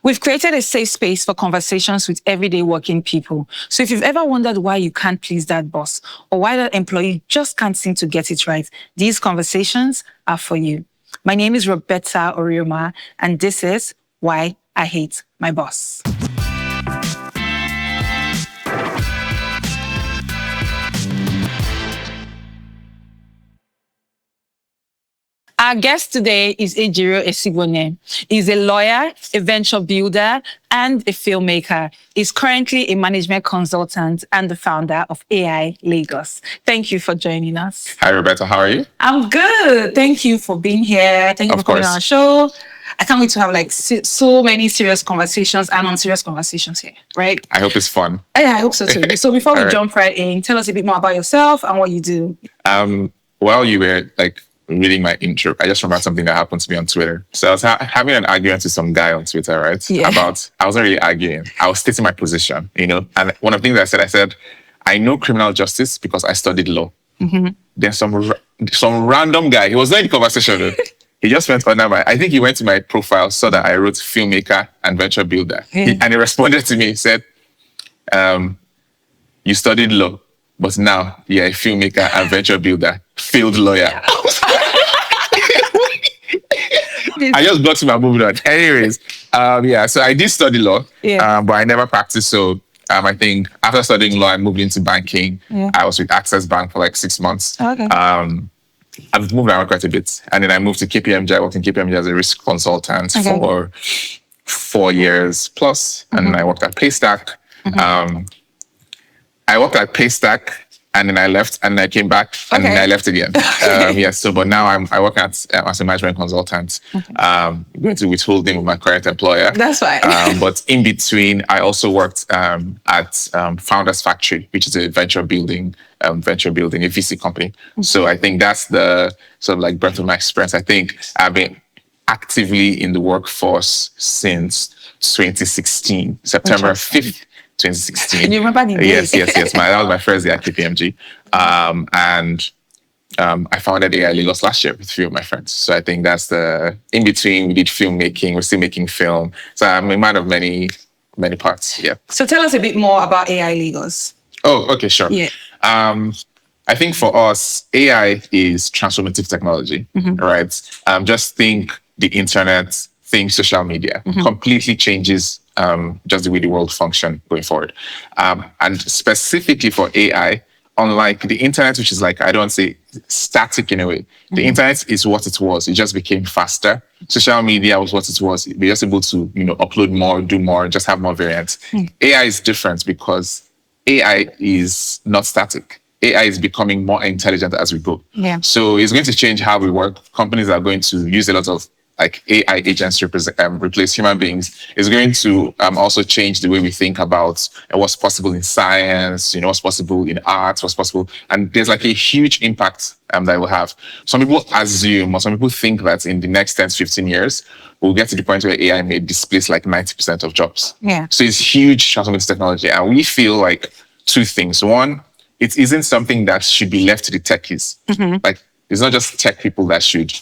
We've created a safe space for conversations with everyday working people. So if you've ever wondered why you can't please that boss or why that employee just can't seem to get it right, these conversations are for you. My name is Roberta Orioma, and this is Why I Hate My Boss. Our guest today is Ejiro Esigbone. He's a lawyer, a venture builder, and a filmmaker. He's currently a management consultant and the founder of AI Lagos. Thank you for joining us. Hi, Roberta. How are you? I'm good. Thank you for being here. Thank you for coming on our show. I can't wait to have so many serious conversations and unserious conversations here, right? I hope it's fun. Yeah, I hope so too. So before we jump right in, tell us a bit more about yourself and what you do. While you were reading my intro, I just remembered something that happened to me on Twitter. So I was having an argument with some guy on Twitter, right? Yeah. I wasn't really arguing. I was stating my position, And one of the things I said, I know criminal justice because I studied law. Mm-hmm. Then some random guy, he was not in the conversation. He just went under I think he went to my profile, saw that I wrote filmmaker and venture builder. And he responded to me, he said, you studied law, but now you're a filmmaker and venture builder, field lawyer. I just got to my moving on. Anyways, so I did study law, but I never practiced. So I think after studying law, I moved into banking. Yeah. I was with Access Bank for 6 months. Okay. I've moved around quite a bit. And then I moved to KPMG. I worked in KPMG as a risk consultant for 4 years plus. And then I worked at Paystack. I worked at Paystack, and then I left, and then I came back, and then I left again. But now I work as a management consultant, going to withholding with my current employer. That's fine. But in between, I also worked at Founders Factory, which is a venture building, a VC company. So I think that's the sort of breadth of my experience. I think I've been actively in the workforce since 2016, September 5th. 2016. Can you remember the days? Yes. That was my first day at KPMG. I founded AI Lagos last year with a few of my friends. So I think that's the in between. We did filmmaking. We're still making film. So I'm a man of many parts. Yeah. So tell us a bit more about AI Lagos. Oh, okay, sure. Yeah. I think for us, AI is transformative technology, right? Just think the internet, think social media, completely changes just the way the world functions going forward. And specifically for AI, unlike the internet, which is I don't want to say static in a way, the internet is what it was. It just became faster. Social media was what it was. We're just able to, upload more, do more, just have more variants. AI is different because AI is not static. AI is becoming more intelligent as we go. Yeah. So it's going to change how we work. Companies are going to use a lot of AI agents to replace human beings. Is going to also change the way we think about what's possible in science, what's possible in art, what's possible. And there's a huge impact that it will have. Some people assume, or some people think that in the next 10 to 15 years, we'll get to the point where AI may displace 90% of jobs. Yeah. So it's huge transformative technology. And we feel two things. One, it isn't something that should be left to the techies. It's not just tech people that should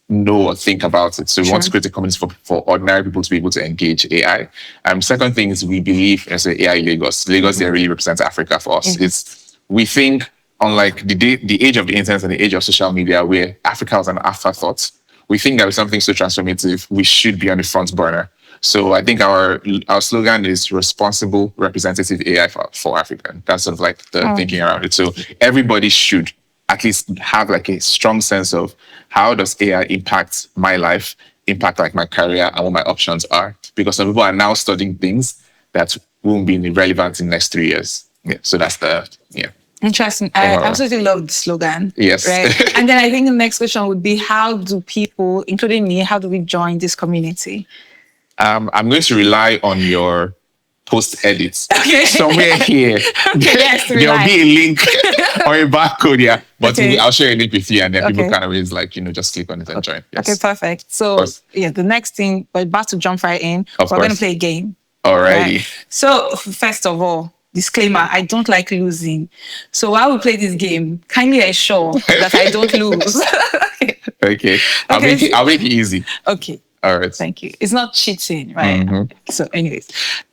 know or think about it. So we want to create a community for ordinary people to be able to engage AI. Second thing is we believe as AI Lagos. Lagos there really represents Africa for us. We think unlike the age of the internet and the age of social media where Africa was an afterthought, we think that with something so transformative, we should be on the front burner. So I think our slogan is responsible representative AI for Africa. That's sort of the thinking around it. So everybody should at least have a strong sense of how does AI impact my life, impact my career and what my options are. Because some people are now studying things that won't be relevant in the next 3 years. Yeah. So that's Interesting. I absolutely love the slogan. Yes. Right. And then I think the next question would be, how do people, including me, how do we join this community? I'm going to rely on your post edits. Okay. Somewhere here. Yes, there'll be a link or a barcode, but I'll share a link with you, and then people kind of just click on it and join. Yes. Okay, perfect. So the next thing, we're about to jump right in. We're going to play a game. Alrighty. Right. So first of all, disclaimer, I don't like losing. So while we play this game, kindly ensure that I don't lose. Okay. I'll make it easy. Okay. All right. Thank you. It's not cheating, right? Mhm. So, anyways,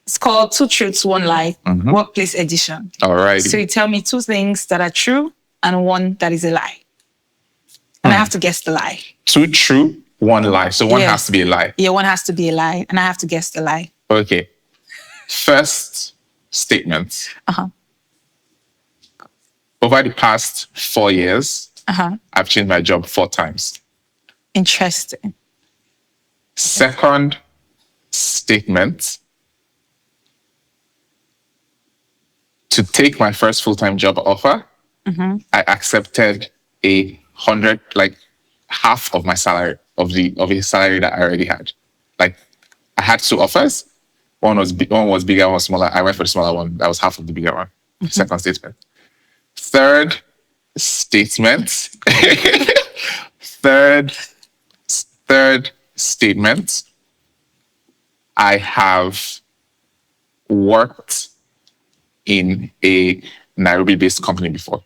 it's called Two Truths, One Lie, Workplace Edition. All right. So you tell me two things that are true and one that is a lie. And I have to guess the lie. Two true, one lie. So one Yeah. has to be a lie. Yeah, one has to be a lie, and I have to guess the lie. Okay. First statement. Uh-huh. Over the past 4 years, Uh-huh. I've changed my job 4 times. Interesting. Second statement. To take my first full-time job offer, I accepted 100, like half of my salary of the salary that I already had. Like I had 2 offers. One was bigger, one was smaller. I went for the smaller one. That was half of the bigger one. Second statement. Third statement. Third statement. I have worked in a Nairobi-based company before.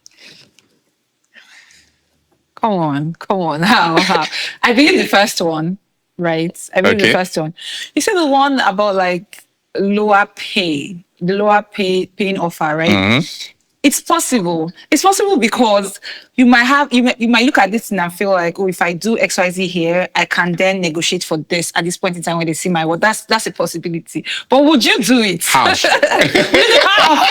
Come on. How? I believe the first one, right? I believe the Okay. first one. You said the one about like lower pay, the lower paying offer, right? It's possible. It's possible because you might look at this and feel like, oh, if I do XYZ here, I can then negotiate for this at this point in time when they see my work. That's a possibility. But would you do it? How? How?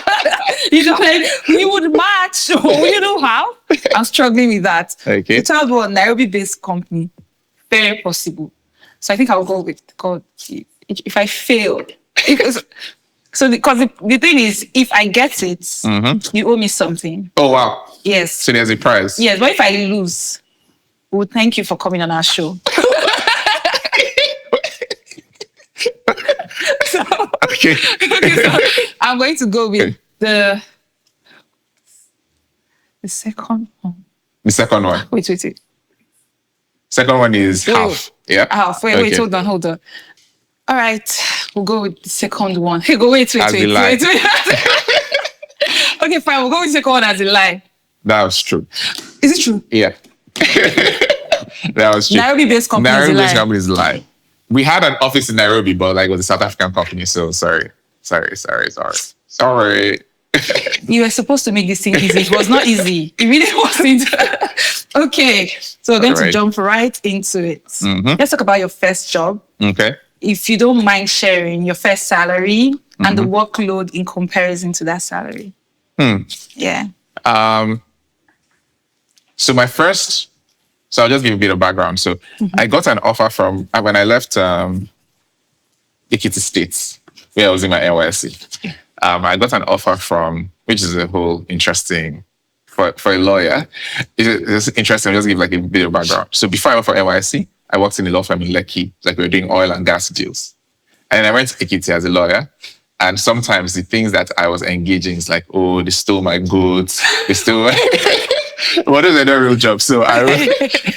You know, like, we would match. You know how? I'm struggling with that. Okay. The child was a Nairobi-based company. Very possible. So I think I'll go with God. If I fail, because the thing is, if I get it, you owe me something. Oh, wow. Yes. So there's a prize. Yes, but if I lose, well, thank you for coming on our show. Okay. So I'm going to go with the second one. The second one. Wait. Second one is half. Yeah. Half. Wait, Okay. hold on. All right, we'll go with the second one. Hey, go wait. As a lie. Okay, fine. We'll go with the second one as a lie. That was true. Is it true? Yeah. That was true. Nairobi-based company is a Nairobi-based lie. company is a lie. We had an office in Nairobi, but like it was a South African company. So sorry. You were supposed to make this thing easy. It was not easy. It really wasn't. Okay, so we're going to Alright. jump right into it. Let's talk about your first job. Okay. If you don't mind sharing your first salary and the workload in comparison to that salary. Yeah. So I'll just give a bit of background. So I got an offer from, when I left Ekiti State, where I was in my NYSC. I got an offer from, which is a whole interesting, for a lawyer. It's interesting, I'll just give like a bit of background. So before I went for NYSC, I worked in a law firm in Lekki, like we were doing oil and gas deals. And I went to Ekiti as a lawyer. And sometimes the things that I was engaging is like, oh, they stole my goods. They stole what is a real job? So I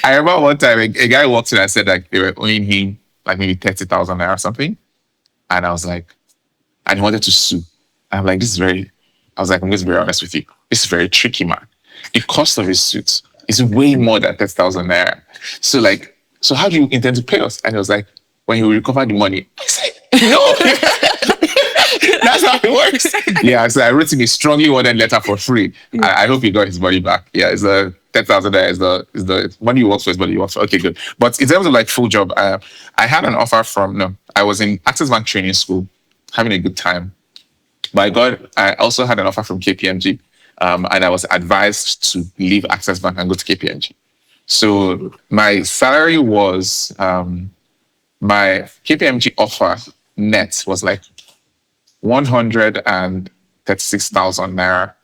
remember one time a guy walked in and said like they were owing him like maybe 30,000 naira or something. And I was like, and he wanted to sue. I'm like, I'm going to be very honest with you. This is very tricky, man. The cost of his suit is way more than 30,000 naira. So how do you intend to pay us? And he was like, when you recover the money. I said, no. That's how it works. Yeah, so I wrote him a strongly worded letter for free. I hope he got his money back. Yeah, it's the 10,000 there is the money you work for is money you work for. Okay, good. But in terms of like full job, I had an offer I was in Access Bank training school, having a good time. By God, I also had an offer from KPMG, and I was advised to leave Access Bank and go to KPMG. So my salary was, my KPMG offer net was like 136,000 naira.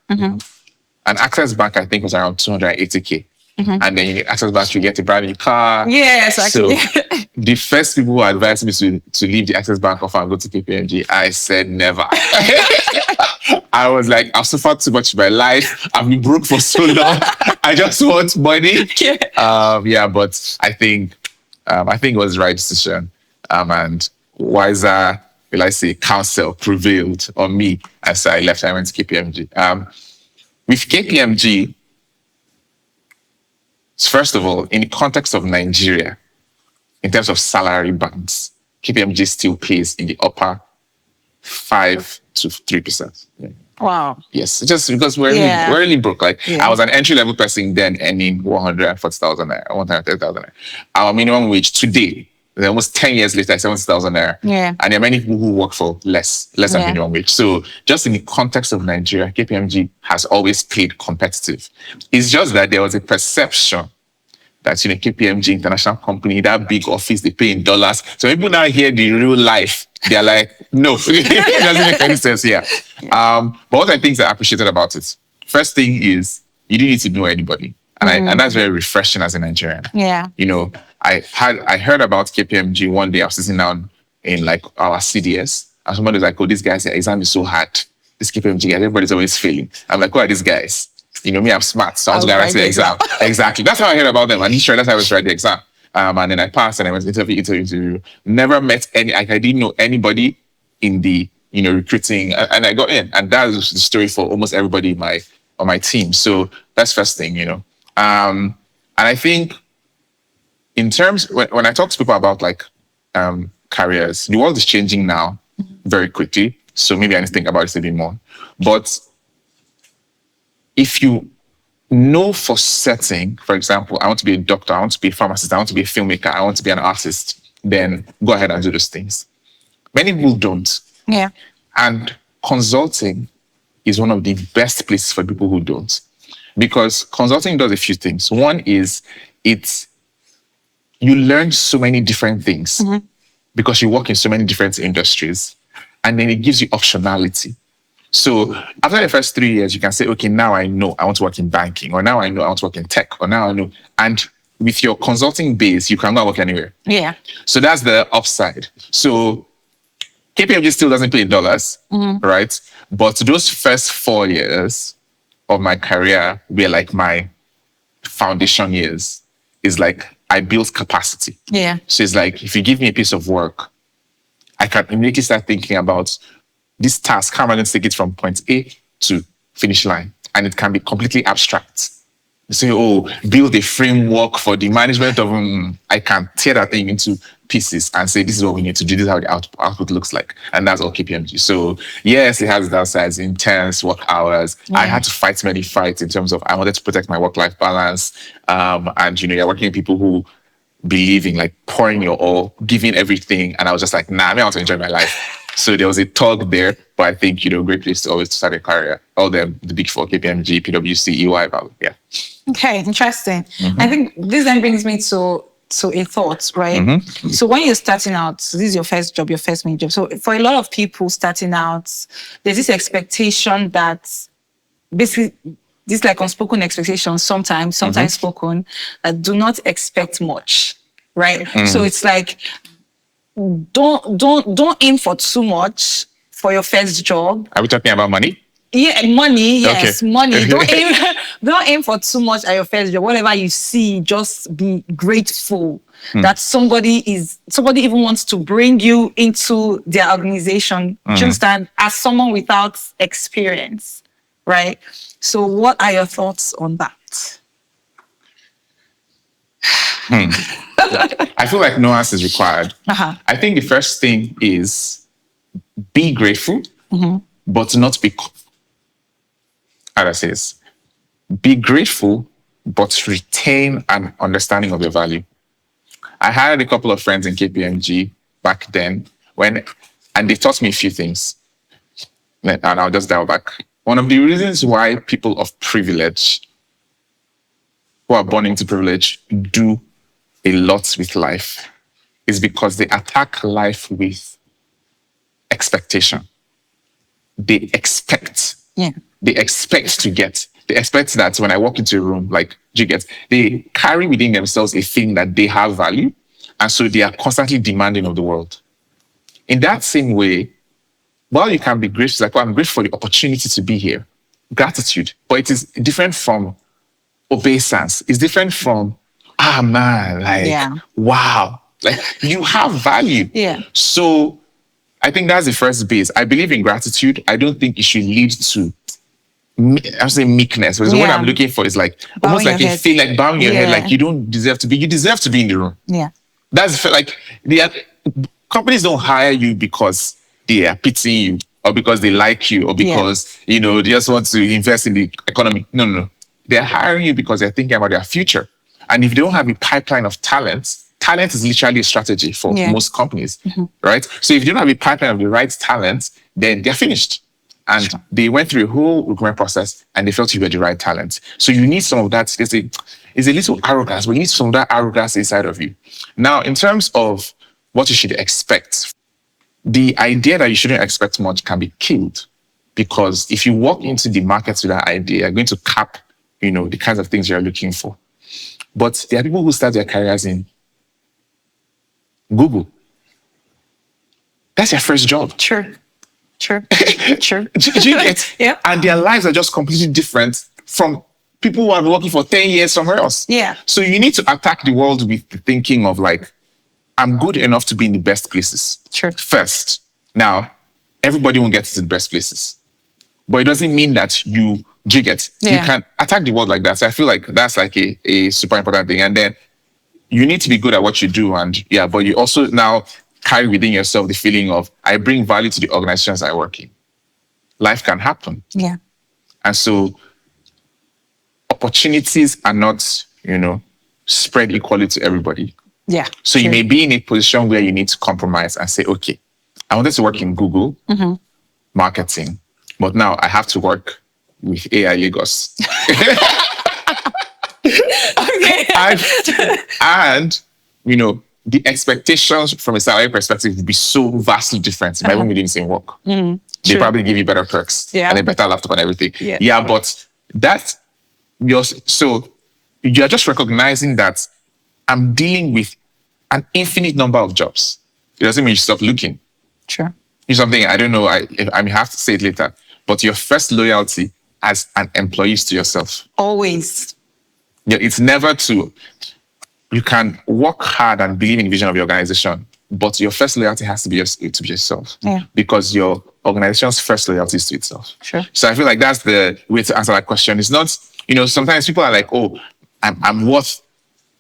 And Access Bank, I think, was around 280K. And then in Access Bank, you get a brand new car. Yes, actually. So the first people who advised me to leave the Access Bank offer and go to KPMG, I said never. I was like, I've suffered too much in my life. I've been broke for so long. I just want money. But I think it was the right decision. And wiser, will I say, counsel prevailed on me as I left. I went to KPMG. With KPMG, first of all, in the context of Nigeria, in terms of salary bands, KPMG still pays in the upper 5 to 3%. Yeah. Wow. Yes, just because we're really broke. Like Yeah. I was an entry level person then earning 140,000 naira, 130,000 naira. Our minimum wage today, almost 10 years later, 70,000 naira. Yeah. And there are many people who work for less than minimum wage. So just in the context of Nigeria, KPMG has always paid competitive. It's just that there was a perception that, KPMG international company, that big office, they pay in dollars. So people now hear the real life, they're like, no, it doesn't make any sense here. But what are the things I appreciated about it? First thing is, you didn't need to know anybody. And that's very refreshing as a Nigerian. Yeah. I heard about KPMG one day. I was sitting down in like our CDS, and somebody was like, oh, these guys, their exam is so hard. This KPMG guy, everybody's always failing. I'm like, who are these guys? Me, I'm smart, so I was going to write the exam. Exactly. That's how I heard about them. And sure, that's how I was writing the exam. And then I passed and I went interview. Never met I didn't know anybody in the, recruiting. And I got in. And that was the story for almost everybody on my team. So that's first thing, And I think in terms, when I talk to people about like careers, the world is changing now very quickly. So maybe I need to think about it a bit more. But if you know for certain, for example, I want to be a doctor, I want to be a pharmacist, I want to be a filmmaker, I want to be an artist, then go ahead and do those things. Many people don't. Yeah. And consulting is one of the best places for people who don't. Because consulting does a few things. One is you learn so many different things because you work in so many different industries. And then it gives you optionality. So after the first 3 years, you can say, okay, now I know I want to work in banking, or now I know I want to work in tech, or now I know. And with your consulting base, you can go and work anywhere. Yeah. So that's the upside. So KPMG still doesn't pay in dollars, right? But those first 4 years of my career were like my foundation years. Is like I built capacity. Yeah. So it's like, if you give me a piece of work, I can immediately start thinking about this task, how am I going to take it from point A to finish line? And it can be completely abstract. You say, oh, build a framework for the management of, I can tear that thing into pieces and say, this is what we need to do. This is how the output looks like. And that's all KPMG. So yes, it has downsides, intense work hours. Yeah. I had to fight many fights in terms of, I wanted to protect my work-life balance. And, you're working with people who believe in like pouring your all, giving everything. And I was just like, nah, I want to enjoy my life. So there was a tug there, but I think, great place to always start a career. All the big four, KPMG, PwC, EY, yeah. Okay, interesting. I think this then brings me to a thought, right? So when you're starting out, this is your first job, your first main job. So for a lot of people starting out, there's this expectation that basically, this like unspoken expectations, sometimes spoken, that do not expect much, right? So it's like, don't aim for too much for your first job. Are we talking about money? Yeah, money. Yes, okay. Money. Don't aim for too much at your first job. Whatever you see, just be grateful that somebody even wants to bring you into their organization. Just as someone without experience, right? So, what are your thoughts on that? I feel like no answer is required. I think the first thing is be grateful, but not be. How do I say this? Be grateful, but retain an understanding of your value. I had a couple of friends in KPMG back then and they taught me a few things. And I'll just dial back. One of the reasons why people of privilege, who are born into privilege, do a lot with life is because they attack life with expectation. They expect. Yeah. They expect to get. They expect that when I walk into a room, like, they carry within themselves a thing that they have value. And so they are constantly demanding of the world. In that same way, while you can be grateful, like, well, I'm grateful for the opportunity to be here. Gratitude. But it is different from obeisance. It's different from, man, like, wow. Like, you have value. Yeah. So I think that's the first base. I believe in gratitude. I don't think it should lead to, I'm saying meekness, because what I'm looking for is like, almost like a feel like bowing your head, like you don't deserve to be. You deserve to be in the room. Yeah. That's like companies don't hire you because they are pitying you or because they like you or because they just want to invest in the economy. No. They're hiring you because they're thinking about their future. And if they don't have a pipeline of talent is literally a strategy for most companies, right? So if you don't have a pipeline of the right talent, then they're finished. And they went through a whole recruitment process and they felt you were the right talent. So you need some of that. It's a little arrogance, but you need some of that arrogance inside of you. Now, in terms of what you should expect, the idea that you shouldn't expect much can be killed, because if you walk into the market with that idea, you're going to cap, the kinds of things you're looking for. But there are people who start their careers in Google. That's their first job. Sure. Do you get? Yeah. And their lives are just completely different from people who have been working for 10 years somewhere else. Yeah. So you need to attack the world with the thinking of like, I'm good enough to be in the best places. Sure. First. Now, everybody won't get to the best places. But it doesn't mean that you get. Yeah. You can attack the world like that. So I feel like that's like a super important thing. And then you need to be good at what you do. And but you also now carry within yourself the feeling of, I bring value to the organizations I work in. Life can happen. Yeah. And so opportunities are not, spread equally to everybody. Yeah. So you may be in a position where you need to compromise and say, okay, I wanted to work in Google marketing, but now I have to work with AI Lagos. Okay. and the expectations from a salary perspective would be so vastly different. You might even be doing the same work. They probably give you better perks and a better laptop and everything. But so you're just recognizing that I'm dealing with an infinite number of jobs. It doesn't mean you stop looking. Sure. Here's something I don't know. I may have to say it later. But your first loyalty as an employee is to yourself. Always. It's never to. You can work hard and believe in the vision of your organization, but your first loyalty has to be to yourself. Yeah. Because your organization's first loyalty is to itself. Sure. So I feel like that's the way to answer that question. It's not, sometimes people are like, oh, I'm worth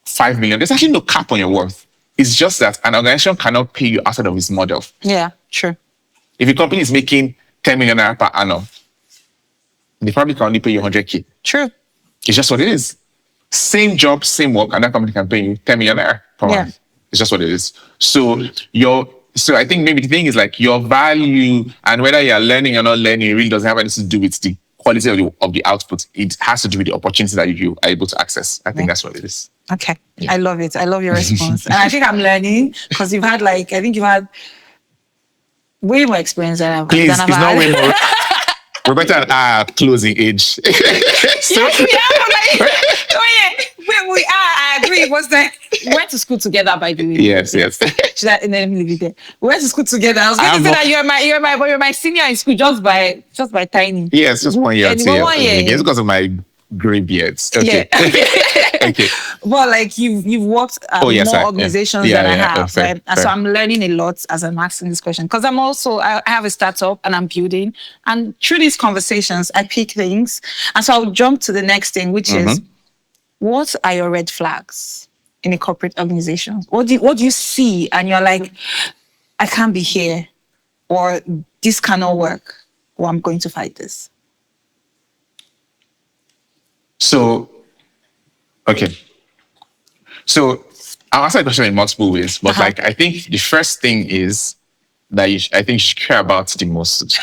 5 million. There's actually no cap on your worth. It's just that an organization cannot pay you outside of its model. Yeah, sure. If a company is making 10 million naira per annum, they probably can only pay you 100K. True. It's just what it is. Same job, same work, and that company can pay you 10 million naira per month. It's just what it is. So I think maybe the thing is like your value and whether you're learning or not learning, it really doesn't have anything to do with the quality of the output. It has to do with the opportunity that you are able to access. I think that's what it is. Okay. I love it. I love your response. And I think I'm learning because you've had way more experience than I've Please, had. it's not way more. Roberta and I are closing age. Yes, we are. I agree. We went to school together, by the way. Yes. Let me leave it there. We went to school together. I was going to say that you're my senior in school just by tiny. Yes, just 1 year. Yeah, 1 year. It's because of my gray beards. Okay. Yeah. Okay. But you've worked at more organizations than I have, fair, right? And so I'm learning a lot as I'm asking this question because I have a startup and I'm building, and through these conversations I pick things, and so I'll jump to the next thing, which is, what are your red flags in a corporate organization? What do you see and you're like, I can't be here, or this cannot work, or I'm going to fight this? So I'll answer the question in multiple ways, but I think the first thing is that I think you should care about the most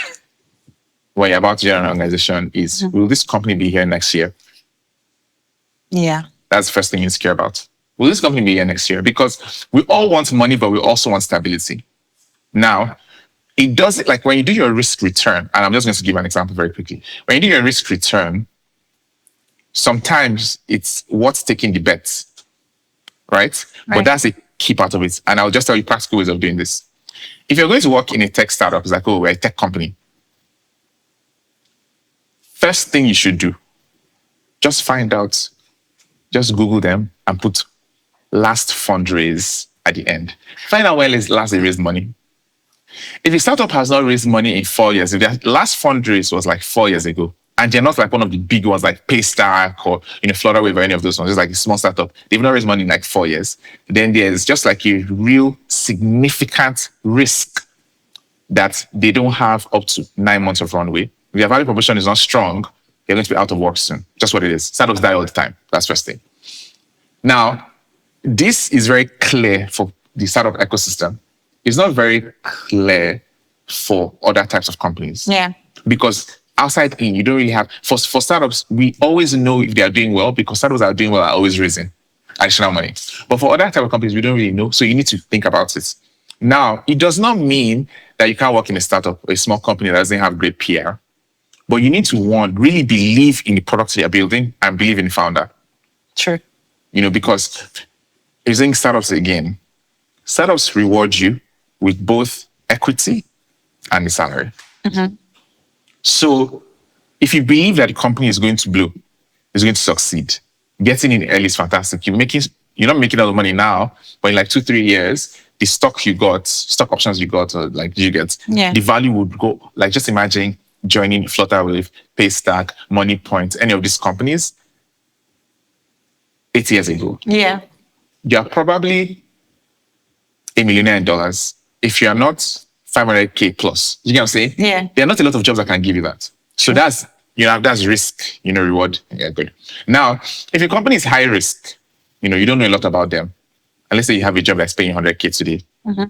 when you're about to join an organization is, will this company be here next year? Yeah. That's the first thing you need to care about. Will this company be here next year? Because we all want money, but we also want stability. Now, it does it like when you do your risk return, and I'm just going to give an example very quickly. When you do your risk return, sometimes it's what's taking the bets, right? But that's a key part of it. And I'll just tell you practical ways of doing this. If you're going to work in a tech startup, it's like, oh, we're a tech company. First thing you should do, just find out, just Google them and put last fundraise at the end. Find out when last they raised money. If a startup has not raised money in 4 years, if their last fundraise was like 4 years ago, And they're not like one of the big ones like Paystack or Florida Wave or any of those ones. It's like a small startup. They've not raised money in like 4 years. Then there's just like a real significant risk that they don't have up to 9 months of runway. If their value proposition is not strong, they're going to be out of work soon. Just what it is. Startups die all the time. That's first thing. Now, this is very clear for the startup ecosystem. It's not very clear for other types of companies. Yeah. Because outside in, you don't really have, for startups, we always know if they are doing well because startups that are doing well are always raising additional money. But for other type of companies, we don't really know. So you need to think about it. Now, it does not mean that you can't work in a startup or a small company that doesn't have great PR. But you need to, one, really believe in the product you're building and believe in the founder. True. Because using startups again, startups reward you with both equity and the salary. Mm-hmm. So if you believe that the company is going to blow, is going to succeed, getting in early is fantastic. You're not making a lot of money now, but in like 2-3 years, the stock options you got, or like you get, the value would go. Like just imagine joining Flutterwave, Paystack, MoneyPoint, any of these companies 8 years ago. Yeah. You're probably $1 million if you're not 500K plus. You get what I'm saying? Yeah. There are not a lot of jobs that can give you that. So that's risk, reward. Yeah, good. Now, if a company is high risk, you don't know a lot about them. And let's say you have a job that's paying 100K today. Mm-hmm.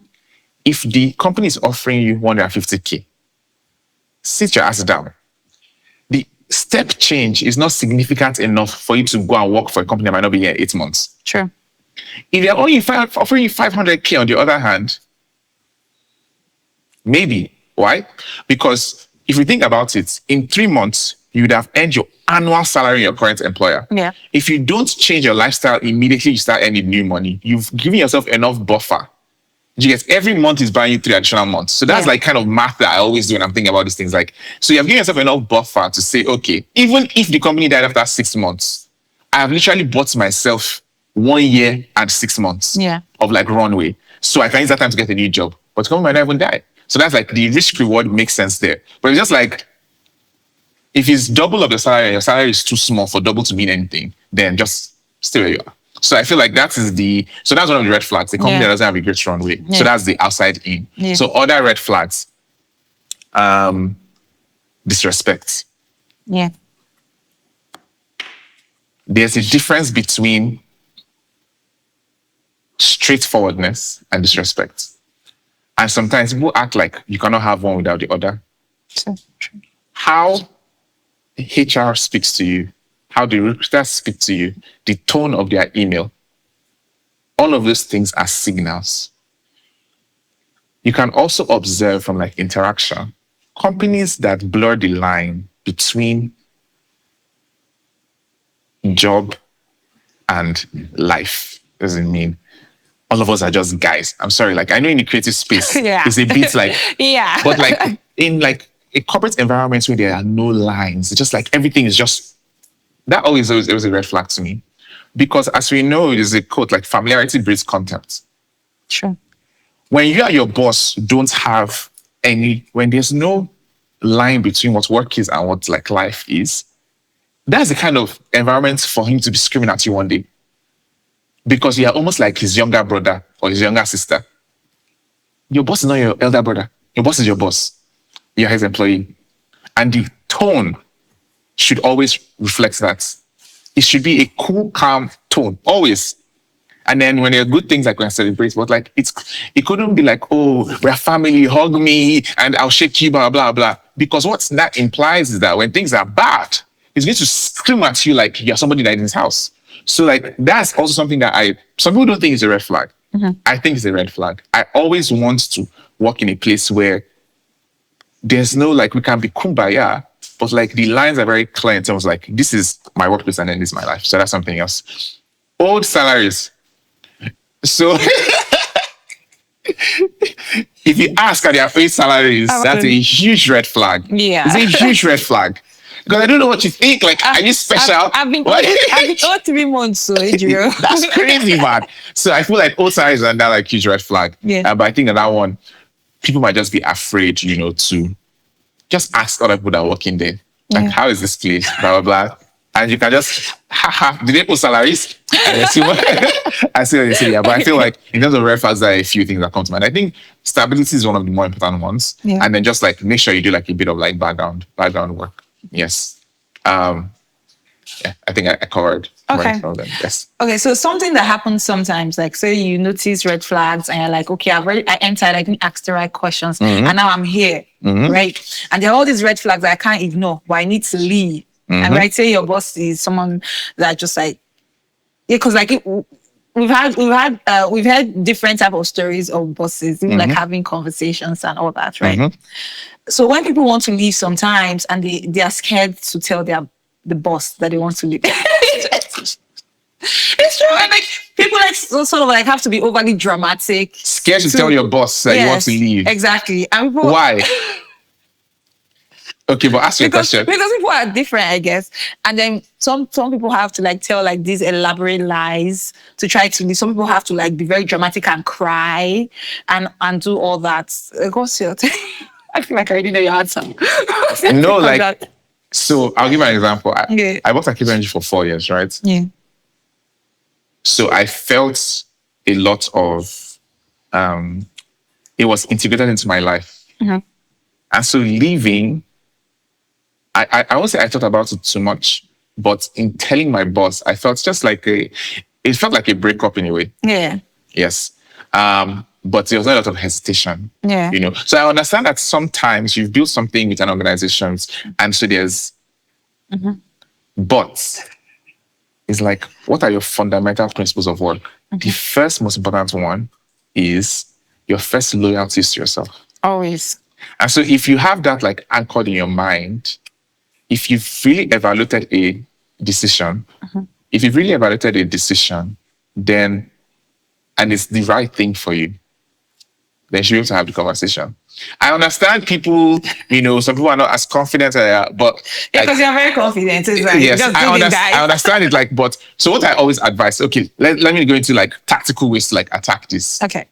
If the company is offering you 150K, sit your ass down. The step change is not significant enough for you to go and work for a company that might not be here in 8 months. Sure. If they're only offering you 500K on the other hand, maybe. Why? Because if you think about it, in 3 months, you would have earned your annual salary in your current employer. Yeah. If you don't change your lifestyle immediately, you start earning new money. You've given yourself enough buffer. You get every month is buying you 3 additional months. So that's like kind of math that I always do when I'm thinking about these things. Like, so you have given yourself enough buffer to say, okay, even if the company died after 6 months, I have literally bought myself 1 year and 6 months of like runway. So I can use that time to get a new job. But the company might not even die. So that's like the risk reward makes sense there. But it's just like, if it's double of the salary and your salary is too small for double to mean anything, then just stay where you are. So I feel like that's one of the red flags. The company that doesn't have a great runway. Yeah. So that's the outside in. Yeah. So other red flags, disrespect. Yeah. There's a difference between straightforwardness and disrespect. And sometimes people act like you cannot have one without the other. So true. How HR speaks to you, how the recruiters speak to you, the tone of their email, all of those things are signals. You can also observe from like interaction, companies that blur the line between job and life. Doesn't mean all of us are just guys. I'm sorry, like I know in the creative space, it's a bit like, but like in like a corporate environment where there are no lines, it's just like everything is just, that always was a red flag to me. Because as we know, it is a quote, like familiarity breeds contempt. Sure. When you and your boss don't have when there's no line between what work is and what like life is, that's the kind of environment for him to be screaming at you one day. Because you are almost like his younger brother or his younger sister. Your boss is not your elder brother. Your boss is your boss. You're his employee. And the tone should always reflect that. It should be a cool, calm tone, always. And then when there are good things, like we can celebrate, but like it couldn't be like, oh, we're family, hug me, and I'll shake you, blah, blah, blah. Because what that implies is that when things are bad, it's going to scream at you like you're somebody that is in his house. So like that's also something that some people don't think is a red flag. Mm-hmm. I think it's a red flag. I always want to work in a place where there's no like, we can be kumbaya, but like the lines are very clear in terms of like, this is my workplace and then this is my life. So that's something else. Old salaries. So if you ask at their face salaries, that's a huge red flag. Yeah. It's a huge red flag. Because I don't know what you think. Like, are you special? I've been all 3 months, so Ejiro. That's crazy, man. So I feel like old salaries are that like huge red flag. Yeah. But I think that one, people might just be afraid, to just ask other people that are working there. Like, Yeah. how is this place? Blah, blah, blah. And you can just, did they put salaries? And then see what I see what they say. Yeah, but I feel like in terms of red flags, there are a few things that come to mind. I think stability is one of the more important ones. Yeah. And then just like make sure you do like a bit of like background work. Yes. Yeah, I think I covered Okay. all of them. Yes. Okay, so something that happens sometimes, like say you notice red flags and you're like, okay, I entered, I didn't ask the right questions, and now I'm here, right? And there are all these red flags that I can't ignore, but I need to leave. And right, say your boss is someone that just like, yeah, because like we've had different type of stories of bosses, even like having conversations and all that, right? So when people want to leave sometimes and they are scared to tell the boss that they want to leave. It's true. And like people like sort of like have to be overly dramatic. Scared to tell your boss that you want to leave. Exactly. And people, why? Okay, but ask your question. Because people are different, I guess. And then some people have to like tell like these elaborate lies to try to leave. Some people have to like be very dramatic and cry and do all that. What's your I feel like I already know your answer. No, like, so I'll give you an example. I worked at KPMG for 4 years, right? Yeah. So I felt a lot of, it was integrated into my life. And so leaving, I won't say I thought about it too much, but in telling my boss, I felt just like it felt like a breakup in a way. Yeah. Yes. But there was a lot of hesitation. Yeah. You know, so I understand that sometimes you've built something with an organization, and so there's, but it's like, what are your fundamental principles of work? The first most important one is your first loyalty is to yourself. Always. And so if you have that like anchored in your mind, if you've really evaluated a decision, then, and it's the right thing for you, then you should be able to have the conversation. I understand people, you know, some people are not as confident, but because you're very confident. It's like, yes, just I understand it. Like, but so what I always advise, okay, let me go into like tactical ways to like attack this. Okay.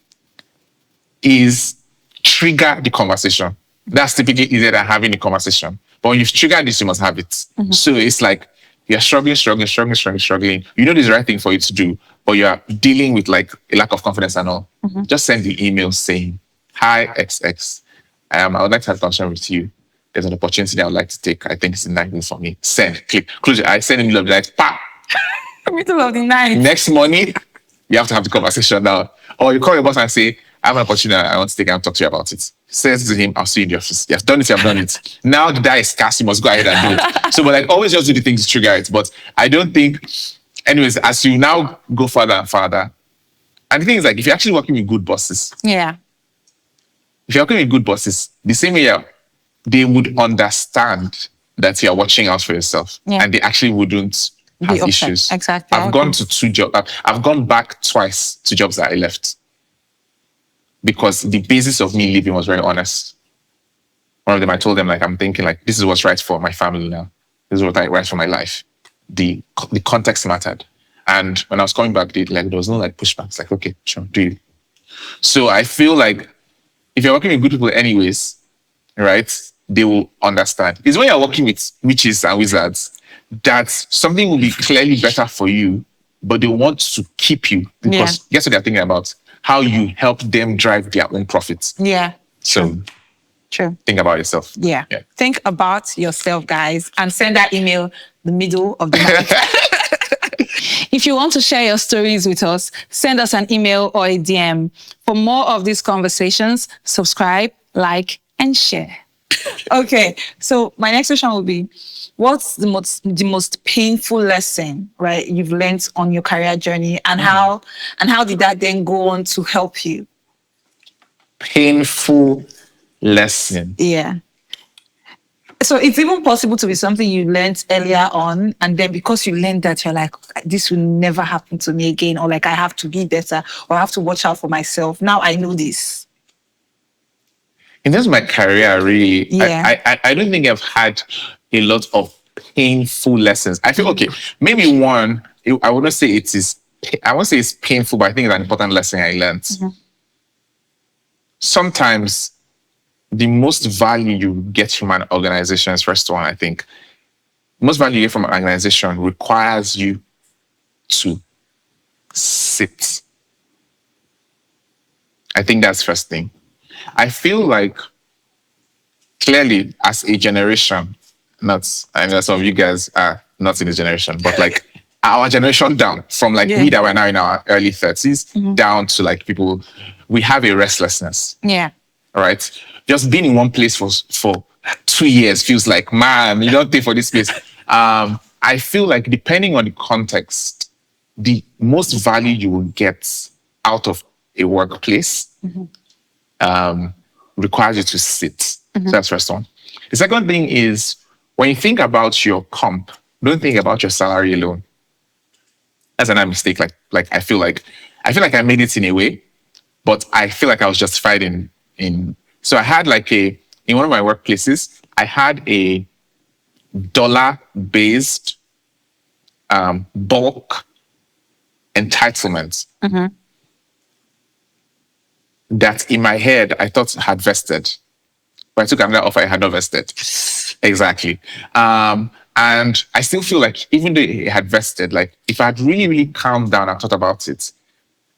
Is trigger the conversation. That's typically easier than having a conversation. But when you've triggered this, you must have it. So it's like you're struggling. You know this is the right thing for you to do, but you're dealing with like a lack of confidence and all. Just send the email saying, "Hi XX, I would like to have a conversation with you. There's an opportunity that I would like to take. I think it's the night for me. Send, click, close your eyes, send in the middle of the night, pa! Middle of the night. Next morning, you have to have the conversation now. Or you call your boss and say, I have an opportunity I want to take and talk to you about it. Says to him, I'll see you in the office. You have done it. Now the die is cast, you must go ahead and do it. So, but like always just do the things to trigger it. But I don't think, anyways, as you now go further and further, and the thing is like, if you're actually working with good bosses, Yeah. if you're working with good bosses, the same way they would understand that you're watching out for yourself. Yeah. And they actually wouldn't have issues. Exactly. I've gone to 2 jobs. I've gone back twice to jobs that I left. Because the basis of me leaving was very honest. One of them, I told them, like, I'm thinking, like, this is what's right for my family now. This is what right for my life. The context mattered. And when I was coming back, there was no, like, pushback. It's like, okay, sure, do you? So I feel like if you're working with good people anyways, right, they will understand. It's when you're working with witches and wizards that something will be clearly better for you, but they want to keep you because guess what they're thinking about? How you help them drive their own profits. Yeah. So True. think about yourself. Yeah. Think about yourself, guys, and send that email the middle of the night. If you want to share your stories with us, send us an email or a DM. For more of these conversations, subscribe, like, and share. Okay, so my next question will be, what's the most painful lesson, right, you've learned on your career journey, and how did that then go on to help you? Painful lesson. Yeah. So it's even possible to be something you learned earlier on, and then because you learned that, you're like, this will never happen to me again, or like I have to be better, or I have to watch out for myself. Now I know this. In terms of my career, really, I don't think I've had a lot of painful lessons. I feel, okay, maybe one, I wouldn't say it is, I won't say it's painful, but I think it's an important lesson I learned. Sometimes the most value you get from an organization is, first one, I think, most value you get from an organization requires you to sit. I think that's first thing. I feel like clearly as a generation, I know some of you guys are not in this generation, but like our generation down from like we that were now in our early 30s down to like people, we have a restlessness. Yeah. All right. Just being in one place for 2 years feels like, man, you don't pay for this place. I feel like depending on the context, the most value you will get out of a workplace requires you to sit. So that's first one. The second thing is when you think about your comp, don't think about your salary alone. That's another mistake. Like I feel like I made it in a way, but I feel like I was justified in. So I had like in one of my workplaces, I had a dollar-based bulk entitlement that in my head I thought had vested. But I took another offer, it had not vested. Exactly. And I still feel like even though it had vested, like if I had really, really calmed down and thought about it,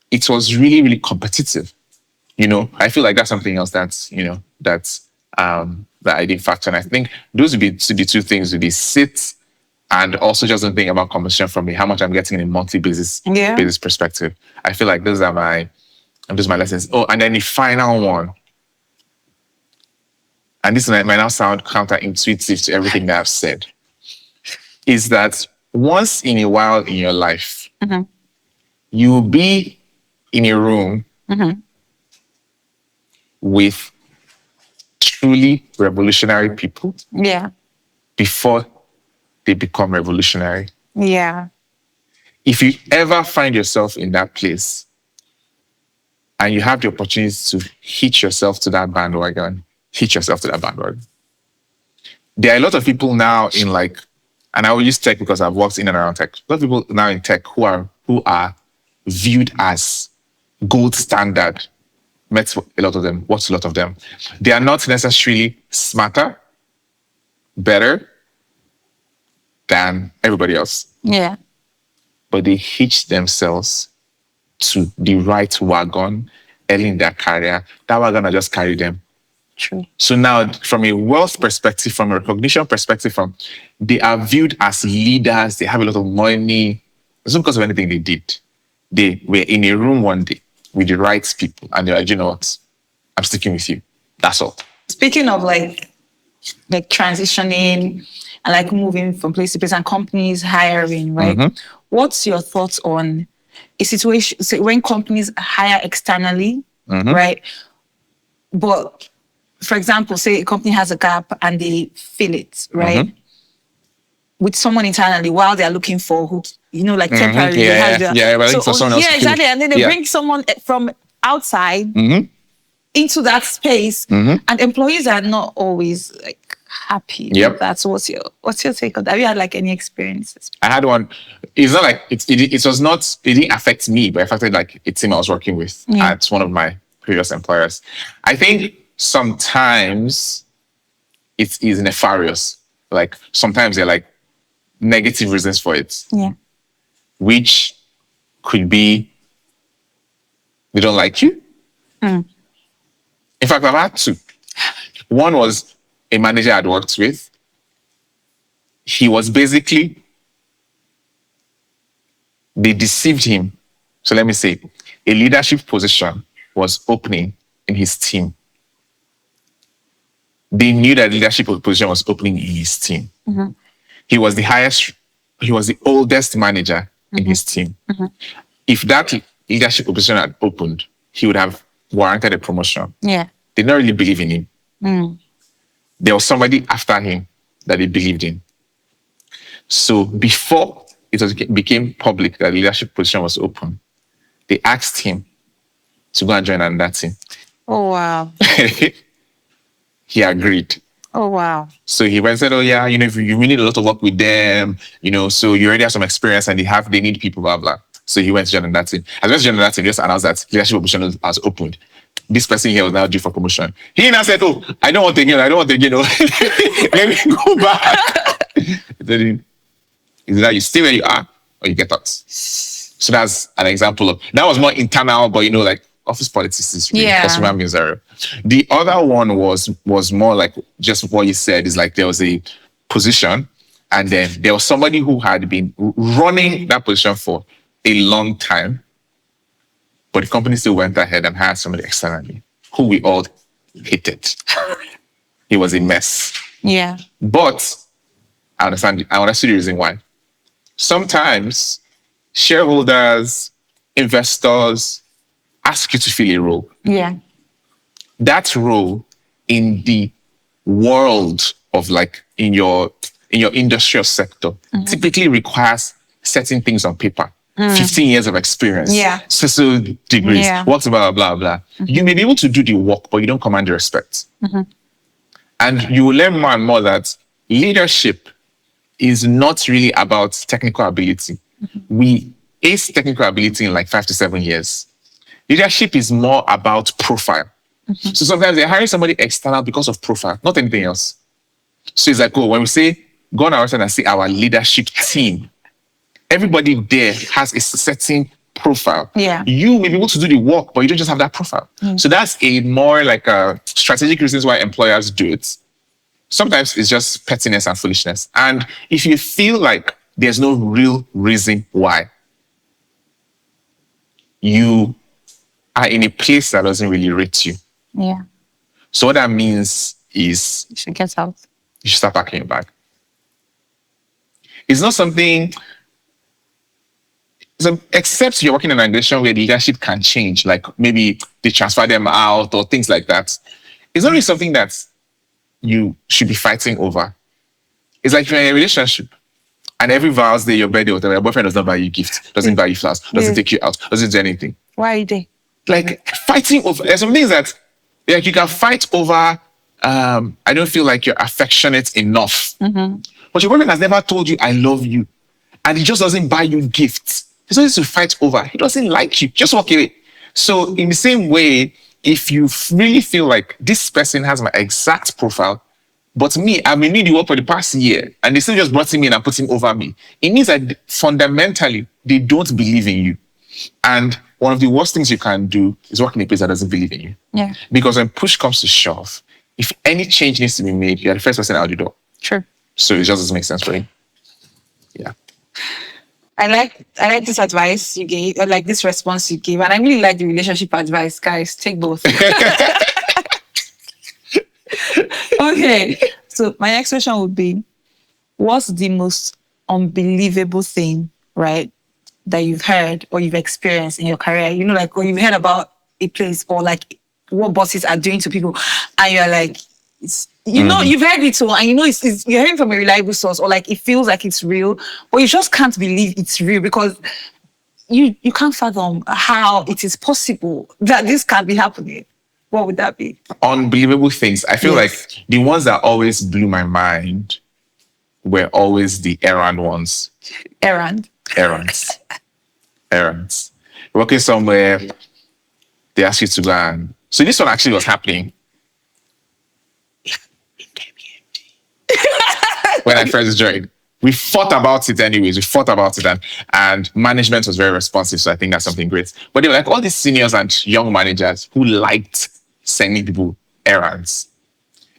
it was really, really competitive. You know, I feel like that's something else that's that I didn't factor. And I think those would be the two things: would be sit, and also just don't think about competition from me, how much I'm getting in a monthly basis perspective. I feel like those are my lessons. Oh, and then the final one, and this might now sound counterintuitive to everything that I've said, is that once in a while in your life, you will be in a room with truly revolutionary people before they become revolutionary. Yeah. If you ever find yourself in that place and you have the opportunity to hitch yourself to that bandwagon, hitch yourself to that bandwagon. There are a lot of people now in like, and I will use tech because I've worked in and around tech. A lot of people now in tech who are viewed as gold standard. Met a lot of them, watched a lot of them. They are not necessarily smarter, better than everybody else. Yeah. But they hitch themselves to the right wagon early in their career. That wagon will just carry them. True. So now, from a wealth perspective, from a recognition perspective, they are viewed as leaders. They have a lot of money. It's not because of anything they did. They were in a room one day with the right people, and they're like, you know what? I'm sticking with you. That's all. Speaking of like transitioning and like moving from place to place and companies hiring, right? What's your thoughts on a situation when companies hire externally, right? But for example, say a company has a gap and they fill it, right? With someone internally while they're looking for who, like temporarily. Exactly. And then they bring someone from outside into that space, and employees are not always like happy. Yep. That's what's your take on that? Have you had like any experiences? I had one. It's not like it didn't affect me, but it affected like a team I was working with at one of my previous employers. I think sometimes it is nefarious. Like sometimes they're like negative reasons for it. Yeah. Which could be they don't like you. In fact, I've had two. One was a manager I'd worked with. He was basically, they deceived him. So let me say, a leadership position was opening in his team. They knew that leadership position was opening in his team. He was the oldest manager in his team. If that leadership position had opened, he would have warranted a promotion. Yeah. They didn't really believe in him. There was somebody after him that they believed in. So before it became public that the leadership position was open, they asked him to go and join another team. Oh, wow. He agreed. Oh, wow. So he went and said, oh, yeah, if you need a lot of work with them, so you already have some experience and they need people, blah, blah. So he went to join that team. As well as joining that team, just announced that leadership position has opened. This person here was now due for promotion. He now said, oh, I don't want to again. Let me go back. then is that you stay where you are or you get out. So that's an example of, that was more internal, but like office politics is really customer misery. The other one was more like just what you said, is like there was a position and then there was somebody who had been running that position for a long time, but the company still went ahead and hired somebody externally who we all hated. It was a mess. Yeah. But I understand the reason why. Sometimes shareholders, investors ask you to fill a role. Yeah. That role in the world of like in your industrial sector typically requires certain things on paper. 15 years of experience, so degrees, what blah, blah, blah. You may be able to do the work, but you don't command the respect. And you will learn more and more that leadership is not really about technical ability. We ace technical ability in like 5 to 7 years. Leadership is more about profile. So sometimes they're hiring somebody external because of profile, not anything else. So it's like, when we say, go on our website and see our leadership team, everybody there has a certain profile. Yeah. You may be able to do the work, but you don't just have that profile. So that's a more like a strategic reasons why employers do it. Sometimes it's just pettiness and foolishness. And if you feel like there's no real reason why, you are in a place that doesn't really rate you. Yeah. So what that means is You should get out. you should start packing your bag. It's not something, except you're working in an organization where the leadership can change, like maybe they transfer them out or things like that. It's not really something that you should be fighting over. It's like you're in a relationship and every Val's Day, your birthday, whatever, your boyfriend does not buy you gift, doesn't buy you flowers, doesn't take you out, doesn't do anything. Why are you there? Like fighting over, there's some things that like you can fight over. I don't feel like you're affectionate enough. But your boyfriend has never told you, I love you. And he just doesn't buy you gifts. There's nothing to fight over. He doesn't like you. Just walk away. So in the same way, if you really feel like this person has my exact profile, but me, I've been doing the work for the past year, and they still just brought him in and put him over me, it means that fundamentally, they don't believe in you. And one of the worst things you can do is work in a place that doesn't believe in you. Yeah. Because when push comes to shove, if any change needs to be made, you're the first person out the door. True. So it just doesn't make sense for you. Yeah. I like this advice you gave, or like this response you gave, and I really like the relationship advice, guys. Take both. Okay. So my next question would be, what's the most unbelievable thing, right, that you've heard or you've experienced in your career? You know, like, or you've heard about a place, or like what bosses are doing to people, and you're like, you know, you've heard it all, and you know it's you're hearing from a reliable source, or like it feels like it's real, but you just can't believe it's real because you can't fathom how it is possible that this can be happening. What would that be? Unbelievable things. I feel like the ones that always blew my mind were always the errand ones. Errands. Working somewhere, they ask you to go and... So this one actually was happening when I first joined. We fought about it anyways. And management was very responsive. So I think that's something great. But they were like all these seniors and young managers who liked sending people errands.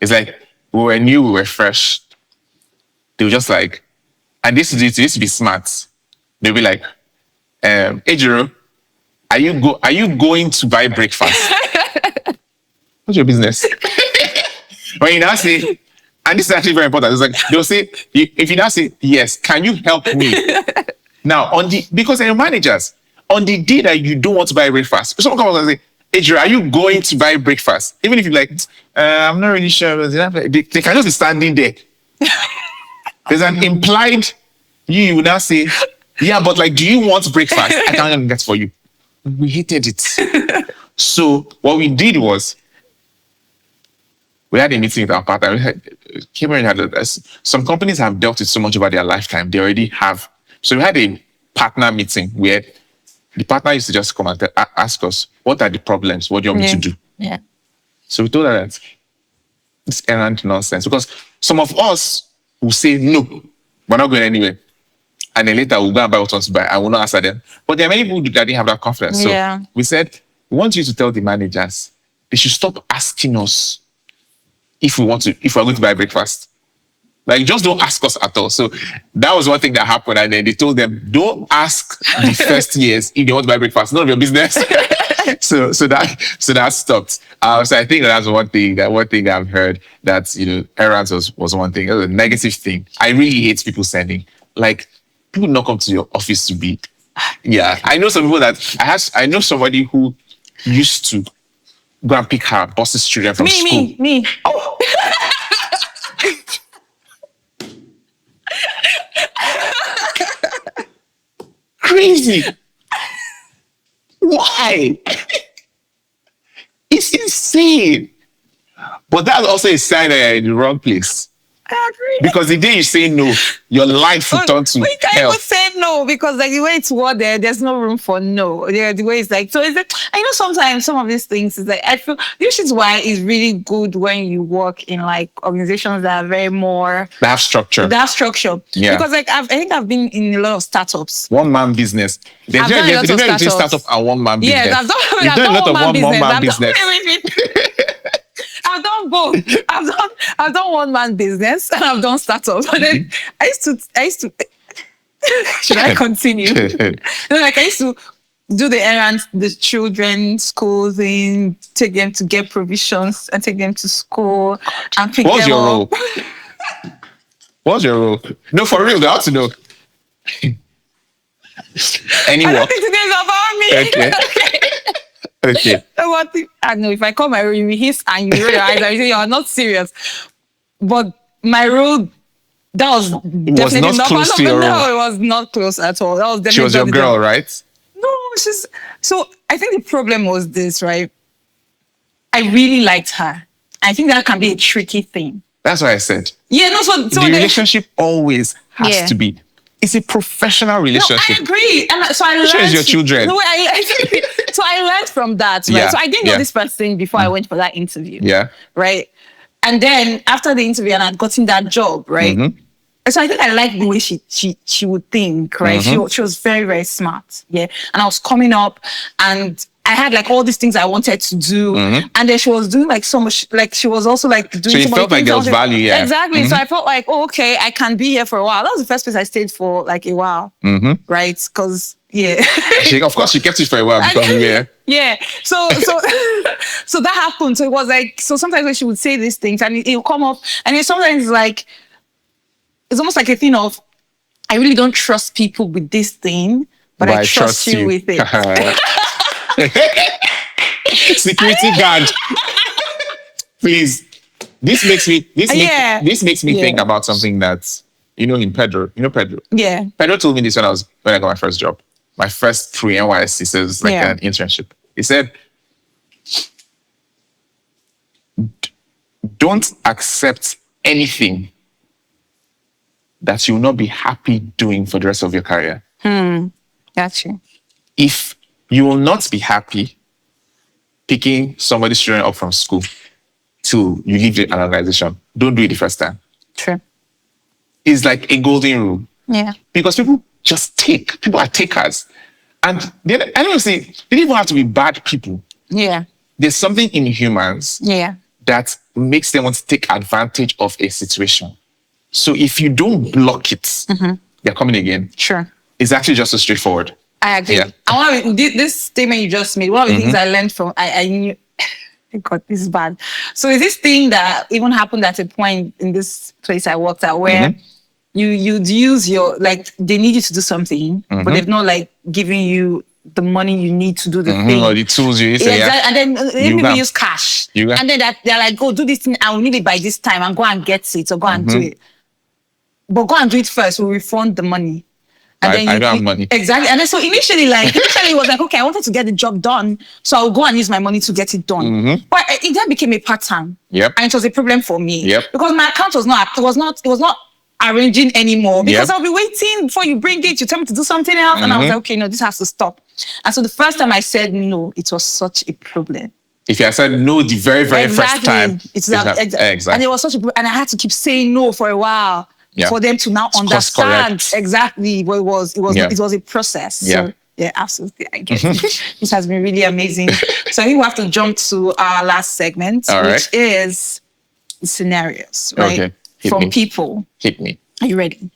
It's like we were new, we were fresh. They were just like, and this used to be smart. They'll be like, Ejiro, are you going to buy breakfast? What's your business? When you now say, and this is actually very important, it's like they'll say, if you now say yes, can you help me? Now because they're managers, on the day that you don't want to buy breakfast, someone comes and say, Ejiro, are you going to buy breakfast? Even if you're like, I'm not really sure. They can just be standing there. There's an implied, you would now say, yeah, but like, do you want breakfast? I can't get for you. We hated it. So what we did was, we had a meeting with our partner. Some companies have dealt with so much over their lifetime. They already have. So we had a partner meeting where the partner used to just come and ask us, what are the problems? What do you want me to do? Yeah. So we told her that it's errand nonsense, because some of us will say no. we're not going anywhere. And then later we'll go and buy what we want to buy. I will not answer them. But there are many people that didn't have that confidence. Yeah. So we said, we want you to tell the managers they should stop asking us if we're going to buy breakfast. Like, just don't ask us at all. So that was one thing that happened. And then they told them, don't ask the first years if they want to buy breakfast. None of your business. so that stopped. So I think that's one thing I've heard that, errands was one thing. It was a negative thing. I really hate people sending. Like, people not come to your office to be. Yeah. I know some people I know somebody who used to go and pick her boss's children from school. Me. Oh. Crazy. Why? It's insane. But that's also a sign that you're in the wrong place. I agree. Because the day you say no, your life will turn to We can't hell. even say no because like the way it's worded, there's no room for no. Yeah, the way it's like, so it's like, I know sometimes some of these things is like, I feel this is why it's really good when you work in like organizations that are very more They have structure. Yeah. Because like I think I've been in a lot of startups. One-man business. There's I've done a lot of between startups. startup and one-man business. Yeah, You've done a lot of one-man business. I've done both. I've done one-man business and I've done startup. And then I used to should I continue? Like I used to do the errands, the children, school thing, take them to get provisions and take them to school and pick What's them your up. role? What's your role? No, for real, they have to know. Any I don't work? think today's about me. Okay. Okay. I know if I call my role, you hiss and you roll your eyes and you say you're not serious. But my role, that was definitely not not close part to of your it. role. No, it was not close at all. That was definitely She was your not the girl, job. right? No, so I think the problem was this, right? I really liked her. I think that can be a tricky thing. That's what I said. Yeah, no, so The relationship always has Yeah. to be. It's a professional No, relationship. I agree. And so I Which one learned. is your children? No, so I learned from that, right? Yeah, So I didn't know yeah. this person before I went for that interview. Yeah. Right. And then after the interview and I'd gotten that job, right? Mm-hmm. So I think I liked the way she would think, right? Mm-hmm. She was very, very smart. Yeah. And I was coming up and I had like all these things I wanted to do. Mm-hmm. And then she was doing like so much, like she was also like doing So you so many felt like things there I was wanted- value, yeah. Exactly. So I felt like, oh, okay, I can be here for a while. That was the first place I stayed for like a while. Mm-hmm. Right? Because yeah. Of course, she kept it for a while because yeah. Yeah. So so that happened. So it was like, so sometimes when she would say these things and it would come up and it's sometimes like, it's almost like a thing of, I really don't trust people with this thing, but I trust you with it. Security guard. Please. This makes me think about something that's, in Pedro. You know Pedro? Yeah. Pedro told me this when I got my first job. My first pre-NYSC, so it was like an internship. He said, don't accept anything that you will not be happy doing for the rest of your career. Gotcha. If you will not be happy picking somebody's children up from school till you leave an organization, don't do it the first time. True. It's like a golden rule. Yeah. Because people just take. People are takers. And I don't say, they don't even have to be bad people. Yeah. There's something in humans Yeah. that makes them want to take advantage of a situation. So if you don't block it, they're coming again. Sure. It's actually just so straightforward. I agree. Yeah. And one of this statement you just made, one of the things I learned from, I knew, God, this is bad. So is this thing that even happened at a point in this place I worked at where you'd use your, like, they need you to do something, but they've not like giving you the money you need to do the thing. Or the tools you say, And then people got- use cash. You got- And then they're like, go do this thing, I will need it by this time and go and get it or go and do it. But go and do it first, we'll refund the money. And I don't have money. Exactly. And then so initially it was like, okay, I wanted to get the job done. So I'll go and use my money to get it done. But it then became a pattern. Yep. And it was a problem for me. Yep. Because my account was not arranging anymore. Because Yep. I'll be waiting before you bring it. You tell me to do something else. And I was like, okay, no, this has to stop. And so the first time I said no, it was such a problem. If you had said no the very, very first time. Exactly. And it was such a, and I had to keep saying no for a while. for them to now understand exactly what it was. It was a process. Yeah. So, yeah, absolutely. I get it. This has been really amazing. So I think we have to jump to our last segment, which is scenarios, right? Okay. From people. Hit me. Are you ready?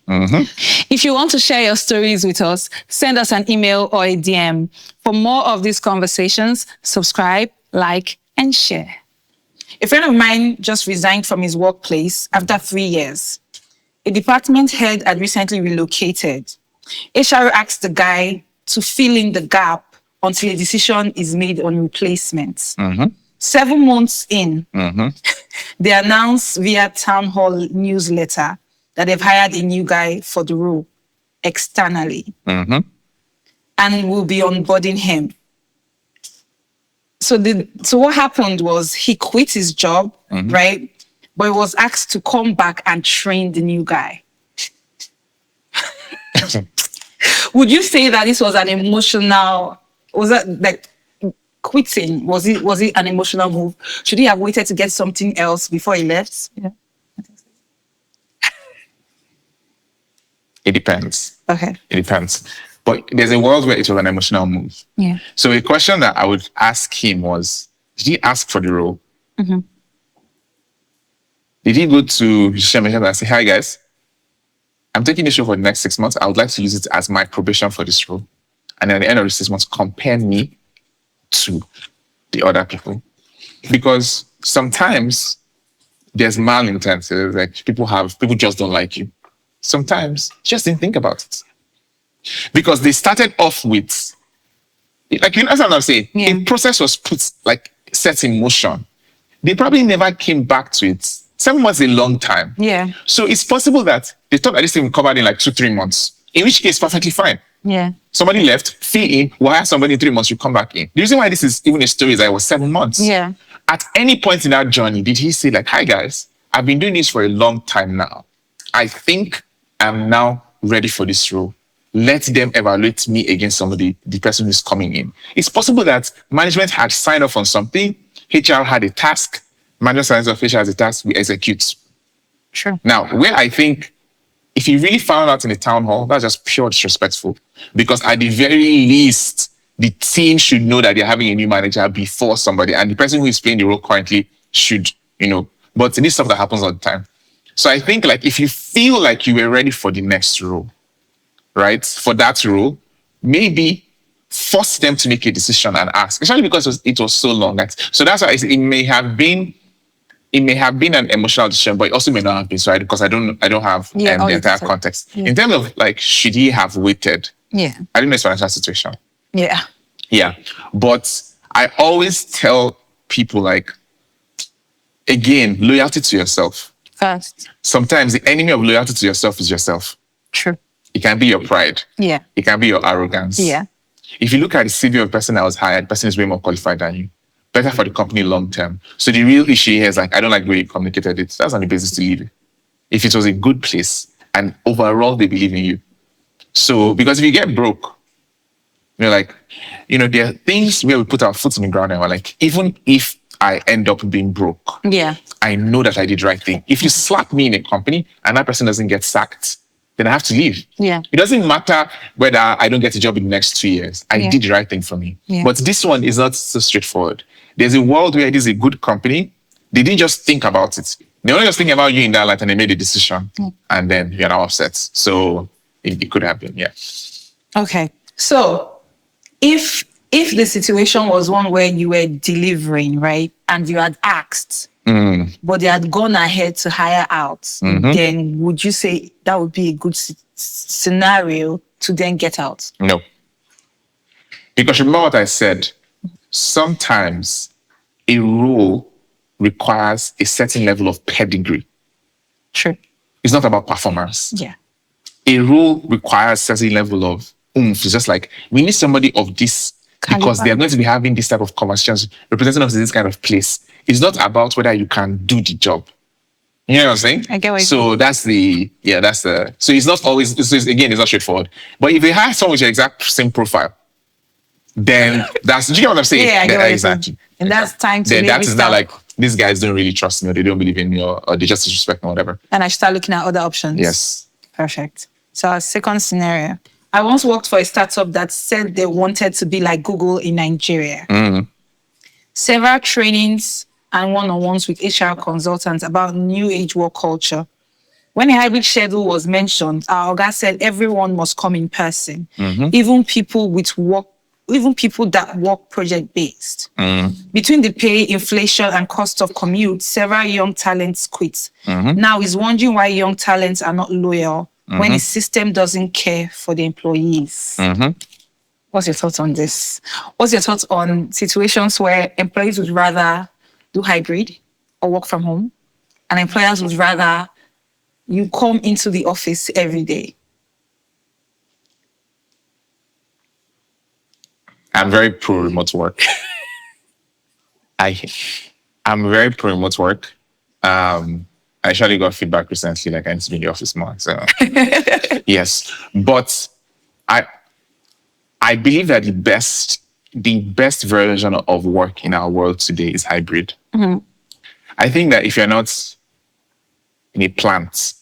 If you want to share your stories with us, send us an email or a DM. For more of these conversations, subscribe, like, and share. A friend of mine just resigned from his workplace after 3 years. A department head had recently relocated. HR asked the guy to fill in the gap until a decision is made on replacement. 7 months in, they announced via town hall newsletter that they've hired a new guy for the role externally and will be onboarding him. So what happened was he quit his job, right? But he was asked to come back and train the new guy. Would you say that this was an emotional, was that like quitting? Was it an emotional move? Should he have waited to get something else before he left? Yeah. It depends. Okay. It depends. But there's a world where it was an emotional move. Yeah. So a question that I would ask him was, did he ask for the role? Did he go to his manager and say, hi guys, I'm taking this role for the next 6 months. I would like to use it as my probation for this role. And at the end of the 6 months, compare me to the other people. Because sometimes there's malintent. Like people just don't like you. Sometimes just didn't think about it. Because they started off with, like, you know what I'm saying? Yeah. A process was set in motion. They probably never came back to it. 7 months is a long time. Yeah. So it's possible that they thought that this thing would covered in like 2-3 months, in which case, perfectly fine. Yeah. Somebody left, fee in, wire somebody in 3 months, you come back in. The reason why this is even a story is that it was 7 months. Yeah. At any point in that journey, did he say like, hi guys, I've been doing this for a long time now. I think I'm now ready for this role. Let them evaluate me against somebody, the person who's coming in. It's possible that management had signed off on something, HR had a task, management signs off, HR has a task, we execute. Sure. Now, where I think if you really found out in the town hall, that's just pure disrespectful. Because at the very least, the team should know that they're having a new manager before somebody, and the person who is playing the role currently should, but this stuff that happens all the time. So I think like if you feel like you were ready for the next role, right? For that role, maybe force them to make a decision and ask, especially because it was so long. So that's why it may have been an emotional decision, but it also may not have been, so because I don't have the entire context. Yeah. In terms of like, should he have waited? Yeah. I don't know his financial situation. Yeah. Yeah. But I always tell people like, again, loyalty to yourself. First. Sometimes the enemy of loyalty to yourself is yourself. True. It can be your pride. Yeah. It can be your arrogance. Yeah. If you look at the CV of the person that was hired, the person is way more qualified than you. Better for the company long term. So the real issue here is like, I don't like the way you communicated it. That's on the basis to leave it. If it was a good place and overall they believe in you. So, because if you get broke, there are things where we put our foot in the ground and we're like, even if I end up being broke, I know that I did the right thing. If you slap me in a company and that person doesn't get sacked, then I have to leave. Yeah. It doesn't matter whether I don't get a job in the next 2 years. I did the right thing for me. Yeah. But this one is not so straightforward. There's a world where it is a good company. They didn't just think about it. They only just think about you in that light and they made a decision. And then you're now upset. So it could happen, yeah. Okay. So if the situation was one where you were delivering, right, and you had asked, but they had gone ahead to hire out, then would you say that would be a good scenario to then get out? No. Because remember what I said, sometimes a role requires a certain level of pedigree. True. It's not about performance. Yeah. A role requires a certain level of oomph. It's just like, we need somebody of this because they're going to be having this type of conversations, representing us in this kind of place. It's not about whether you can do the job. You know what I'm saying? I get what so you're saying. So it's not always, it's not straightforward. But if you have someone with your exact same profile, then do you get what I'm saying? Yeah, I get what exactly. you're saying. And that's time to then that is not like, these guys don't really trust me, or they don't believe in me, or they just disrespect me, or whatever. And I should start looking at other options. Yes. Perfect. So our second scenario. I once worked for a startup that said they wanted to be like Google in Nigeria. Several trainings and one-on-ones with HR consultants about new age work culture. When a hybrid schedule was mentioned, our Oga said everyone must come in person, even people that work project-based. Between the pay, inflation, and cost of commute, several young talents quit. Now he's wondering why young talents are not loyal when the system doesn't care for the employees. What's your thoughts on this? What's your thoughts on situations where employees would rather do hybrid or work from home, and employers would rather you come into the office every day? I'm very pro remote work. I'm very pro remote work. I actually got feedback recently, like I need to be in the office more. So yes, but I believe that the best version of work in our world today is hybrid. I think that if you're not in a plant,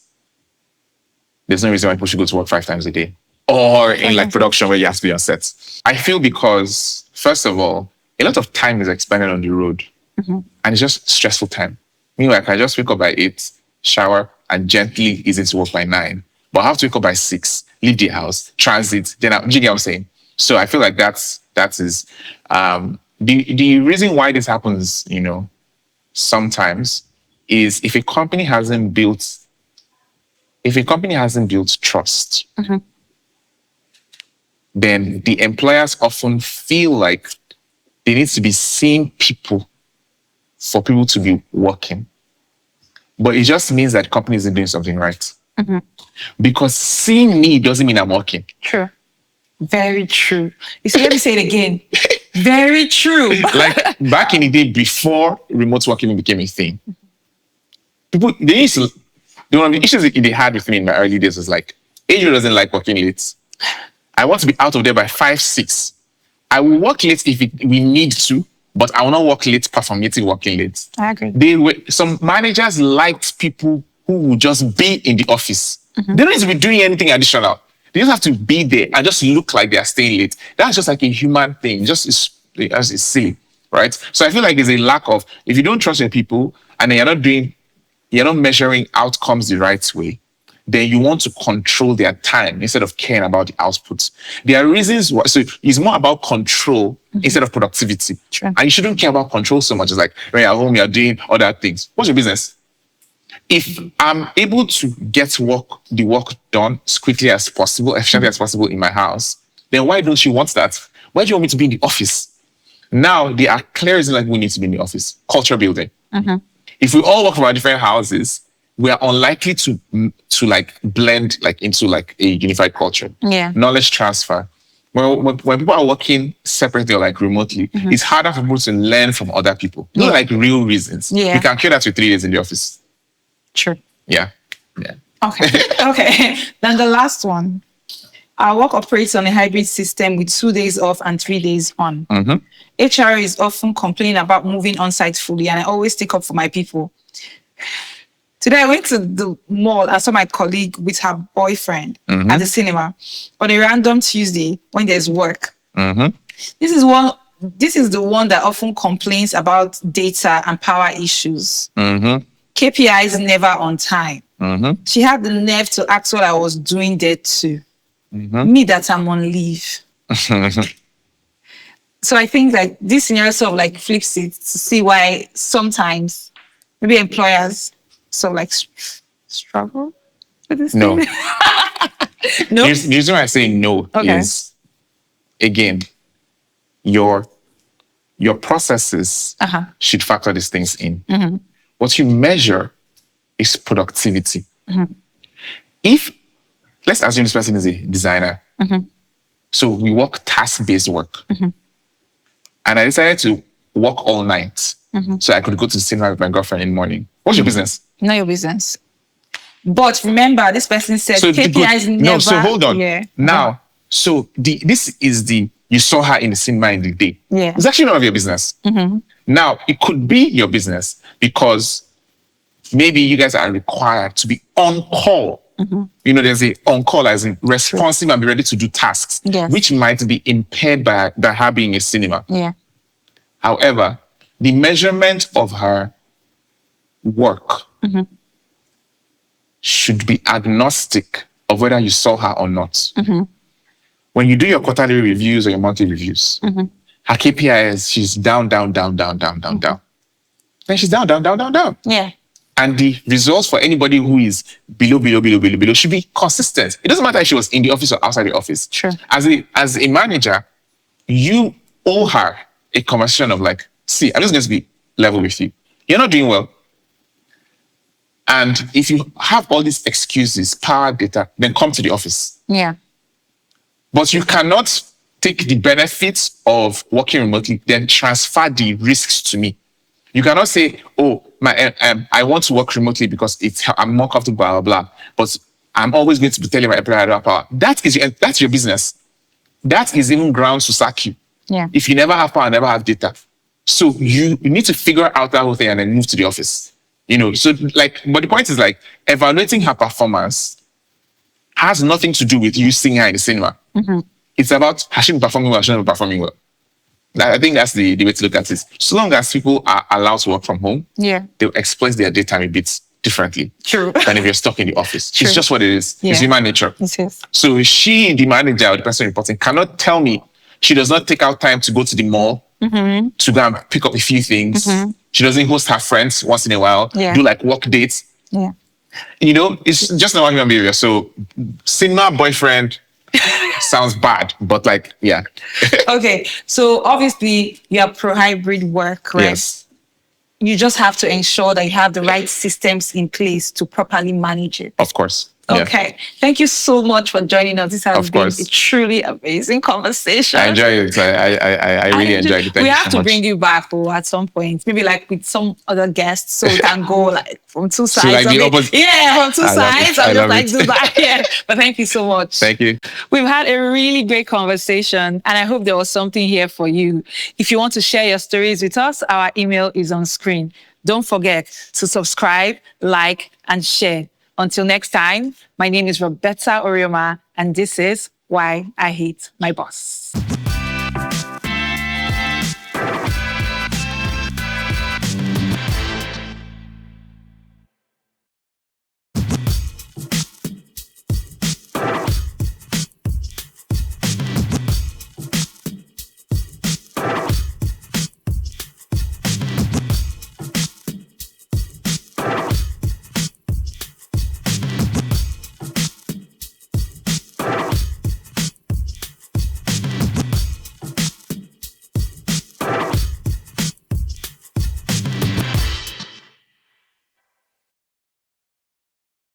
there's no reason why people should go to work 5 times a day, or in like production where you have to be on set. I feel because, first of all, a lot of time is expended on the road, and it's just stressful time. Meanwhile, I just wake up by 8, shower, and gently ease into work by 9. But I have to wake up by 6, leave the house, transit, then do you get what I'm saying? So I feel like that is the reason why this happens, sometimes is if a company hasn't built trust, then the employers often feel like they need to be seeing people for people to be working. But it just means that the company isn't doing something right. Because seeing me doesn't mean I'm working. True. Very true. You see, let me say it again. Very true. Like back in the day before remote working became a thing, people, they used to, one of the issues they had with me in my early days was like, Ejiro doesn't like working late. I want to be out of there by 5, 6. I will work late if we need to, but I will not work late performative working late. I agree. Some managers liked people who would just be in the office. They don't need to be doing anything additional. They just have to be there and just look like they are staying late. That's just like a human thing. It's silly, right? So I feel like there's a lack of, if you don't trust your people and then you're not measuring outcomes the right way, then you want to control their time instead of caring about the outputs. There are reasons why, so it's more about control instead of productivity. True. And you shouldn't care about control so much. It's like when you're at home, you're doing other things. What's your business? If I'm able to get the work done as quickly as possible, efficiently as possible in my house, then why don't you want that? Why do you want me to be in the office? Now, there are clear reasons like we need to be in the office. Culture building. If we all work from our different houses, we are unlikely to like blend like into like a unified culture. Yeah. Knowledge transfer. When people are working separately or like remotely, it's harder for people to learn from other people. Not like real reasons. Yeah. You can cure that with 3 days in the office. True. Yeah. Okay. Then the last one. Our work operates on a hybrid system with 2 days off and 3 days on. HR is often complaining about moving on site fully, and I always stick up for my people. Today I went to the mall and saw my colleague with her boyfriend at the cinema on a random Tuesday when there's work. This is the one that often complains about data and power issues. KPIs never on time. She had the nerve to ask what I was doing there too. Me that I'm on leave. So I think like this scenario sort of like flips it to see why sometimes maybe employers sort of like struggle with this No. thing. No. The reason why I say no is, again, your processes should factor these things in. What you measure is productivity. If, let's assume this person is a designer, so we work task-based work, and I decided to work all night so I could go to the cinema with my girlfriend in the morning. What's your business? Not your business. But remember, this person said So KPIs never. No, so hold on. Yeah. Now, so this is you saw her in the cinema in the day. Yeah. It's actually none of your business. Now, it could be your business. because maybe you guys are required to be on call. You know, there's a on call as in responsive and be ready to do tasks, Yes. which might be impaired by her being a cinema. Yeah. However, the measurement of her work should be agnostic of whether you saw her or not. When you do your quarterly reviews or your monthly reviews, her KPIs, she's down. Then she's down. Yeah. And the results for anybody who is below should be consistent. It doesn't matter if she was in the office or outside the office. Sure. As a manager, you owe her a conversation of like, see, I'm just going to be level with you. You're not doing well. And if you have all these excuses, power data, then come to the office. Yeah. But you cannot take the benefits of working remotely, then transfer the risks to me. You cannot say, oh, I want to work remotely because I'm more comfortable, blah, blah, blah. But I'm always going to be telling my employer I don't have power. That's your business. That is even grounds to sack you. Yeah. If you never have power, never have data. So you need to figure out that whole thing and then move to the office. You know, so like, but the point is like, evaluating her performance has nothing to do with you seeing her in the cinema. It's about, has she been performing well, has she not been performing well? I think that's the way to look at it. So long as people are allowed to work from home, they'll exploit their daytime a bit differently. True. Than if you're stuck in the office. True. It's just what it is. Yeah. It's human nature. It is. So she, the manager or the person reporting, cannot tell me she does not take out time to go to the mall to go and pick up a few things. She doesn't host her friends once in a while, do like work dates. Yeah. You know, it's just not human behavior. So cinema boyfriend sounds bad, but like, yeah. Okay. So obviously you are pro hybrid work, right? Yes. You just have to ensure that you have the right systems in place to properly manage it. Of course. Yeah. Okay. Thank you so much for joining us. This has been a truly amazing conversation. I enjoy it. I really enjoyed it. Thank we you have so to much. bring you back at some point, maybe like with some other guests, so we can go like from two sides. like the of it. opposite. Yeah, from two sides. I I'm love just like it. do that. Yeah. But thank you so much. Thank you. We've had a really great conversation, and I hope there was something here for you. If you want to share your stories with us, our email is on screen. Don't forget to subscribe, like, and share. Until next time, my name is Roberta Orioma, and this is Why I Hate My Boss.